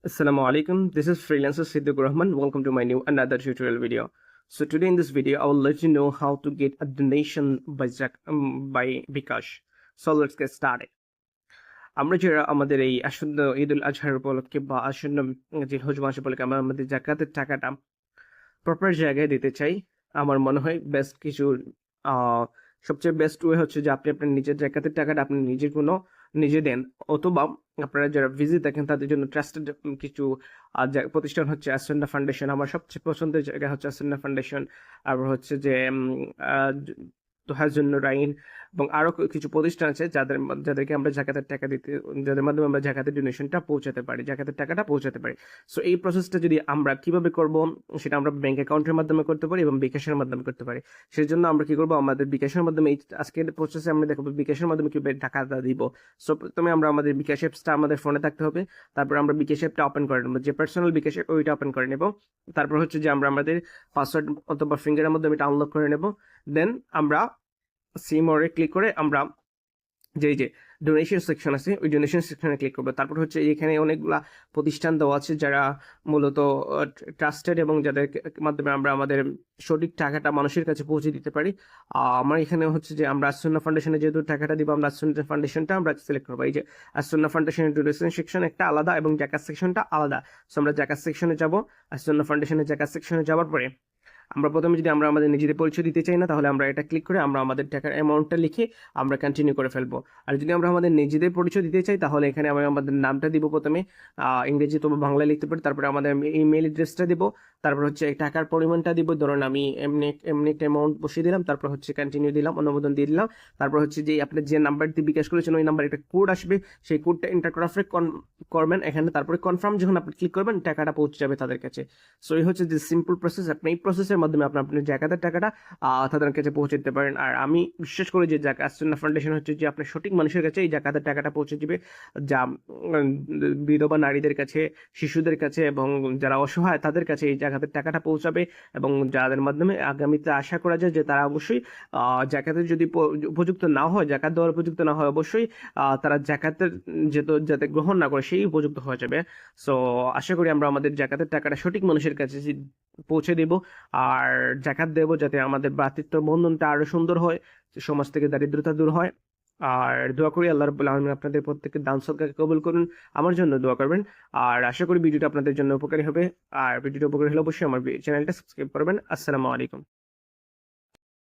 Assalamu alaikum. This is freelancer Siddiqur Rahman. Welcome to my new another tutorial video. So today in this video, I will let you know how to get a donation by Bikash. So let's get started. আমরা যারা আমাদের এই আসন্ন ঈদ উল আজহার উপলক্ষে বা আসন্ন জিলহজ মাস উপলক্ষে আমরা আমাদের জাকাতের টাকাটা প্রপার জায়গায় দিতে চাই, আমার মনে হয় বেস্ট কিছু সবচেয়ে বেস্ট ওয়ে হচ্ছে যে আপনি আপনার নিজের জাকাতের টাকাটা আপনি নিজে দেন, অথবা আপনারা যারা ভিজি দেখেন তাদের জন্য ট্রাস্টেড কিছু প্রতিষ্ঠান হচ্ছে আসন্না ফাউন্ডেশন। আমার সবচেয়ে পছন্দের জায়গা হচ্ছে আসন্না ফাউন্ডেশন। আর হচ্ছে যে তোহাজুন রাইন এবং আরো কিছু প্রতিষ্ঠান আছে যাদেরকে আমরা জাকাতের টাকা দিতে, যাদের মাধ্যমে আমরা জাকাতের ডোনেশনটা পৌঁছাতে পারি, জাকাতের টাকাটা পৌঁছাতে পারি। সো এই প্রসেসটা যদি আমরা কিভাবে করব, সেটা আমরা ব্যাংক অ্যাকাউন্টের মাধ্যমে করতে পারি এবং বিকাশের মাধ্যমে করতে পারি। সেই জন্য আমরা কি করবো, আমাদের বিকাশের মাধ্যমে আজকের প্রসেসে আমরা দেখবো বিকাশের মাধ্যমে কিভাবে টাকাটা দিব। সো প্রথমে আমরা আমাদের বিকাশ অ্যাপসটা আমাদের ফোনে থাকতে হবে। তারপর আমরা বিকাশ অ্যাপটা ওপেন করে নেবো, যে পার্সোনাল বিকাশ অ্যাপ ওইটা ওপেন করে নেব। তারপর হচ্ছে যে আমরা আমাদের পাসওয়ার্ড অথবা ফিঙ্গারের মাধ্যমে এটা আনলক করে নেব। দেন আমরা সিম ওরে ক্লিক করে আমরা যে ডোনেশন সেকশন আছে ওই ডোনেশন সেকশনে ক্লিক করবো। তারপর হচ্ছে এখানে অনেকগুলা প্রতিষ্ঠান দেওয়া আছে যারা মূলত ট্রাস্টেড এবং যাদের মাধ্যমে আমরা আমাদের সঠিক টাকাটা মানুষের কাছে পৌঁছে দিতে পারি। আমার এখানে হচ্ছে যে আমরা আসন্না ফাউন্ডেশনে যেহেতু টাকাটা দিব, আমরা আসন্না ফাউন্ডেশনটা আমরা সিলেক্ট করবো। এই যে আসন্না ফাউন্ডেশনের ডোনেশন সেকশন একটা আলাদা এবং জাকাত সেকশনটা আলাদা। সো আমরা জাকাত সেকশনে যাবো। আসন্না ফাউন্ডেশনের জাকাত সেকশনে যাওয়ার পরে আমরা প্রথমে যদি আমরা আমাদের নিজেদের পরিচয় দিতে চাই না, তাহলে আমরা এটা ক্লিক করে আমরা আমাদের টাকার অ্যামাউন্টটা লিখে আমরা কন্টিনিউ করে ফেলবো। আর যদি আমরা আমাদের নিজেদের পরিচয় দিতে চাই, তাহলে এখানে আমরা আমাদের নামটা দিব প্রথমে, ইংরেজি অথবা বাংলায় লিখতে পারি। তারপরে আমাদের ইমেল অ্যাড্রেসটা দিব। তারপর হচ্ছে টাকার পরিমাণটা দিব, ধরুন আমি এমনি একটা অ্যামাউন্ট বসিয়ে দিলাম। তারপর হচ্ছে কন্টিনিউ দিলাম, অনুমোদন দিয়ে দিলাম। তারপর হচ্ছে যে আপনি যে নাম্বার দিয়ে বিকাশ করেছেন ওই নাম্বার একটা কোড আসবে, সেই কোডটা এন্টার করার করবেন এখানে। তারপরে কনফার্ম যখন আপনি ক্লিক করবেন, টাকাটা পৌঁছে যাবে তাদের কাছে। সো এই হচ্ছে যে সিম্পল প্রসেস। আপনি এই প্রসেসের মাধ্যমে আপনার জাকাতের টাকাটা তাদের কাছে পৌঁছে দিতে পারেন। আর আমি বিশ্বাস করি যে আসন্না ফাউন্ডেশন হচ্ছে যে আপনার সঠিক মানুষের কাছে এই জাকাতের টাকাটা পৌঁছে দিবে, যা বিধবা নারীদের কাছে, শিশুদের কাছে এবং যারা অসহায় তাদের কাছে এই জাকাতের টাকাটা পৌঁছাবে। এবং যাদের মাধ্যমে আগামীতে আশা করা যায় যে তারা অবশ্যই জাকাতের যদি উপযুক্ত না হয়, জাকাত দেওয়ার উপযুক্ত না হয়, অবশ্যই তারা জাকাতের যাতে গ্রহণ না করে সেই উপযুক্ত হয়ে যাবে। সো আশা করি আমরা আমাদের জাকাতের টাকাটা সঠিক মানুষের কাছে পৌঁছে দেব আর জাকাত দেব, যাতে আমাদের ভ্রাতৃত্ব বন্ধনটা আরো সুন্দর হয়, সমাজ থেকে দারিদ্রতা দূর হয়। আর দোয়া করি আল্লাহ রাব্বুল আলামিন আপনাদের প্রত্যেকের দান সদকাকে কবুল করুন, আমার জন্য দোয়া করবেন। আর আশা করি ভিডিওটা আপনাদের জন্য উপকারী হবে। আর ভিডিওটা উপকারী হলে অবশ্যই আমার চ্যানেলটা সাবস্ক্রাইব করবেন। আসসালামু আলাইকুম।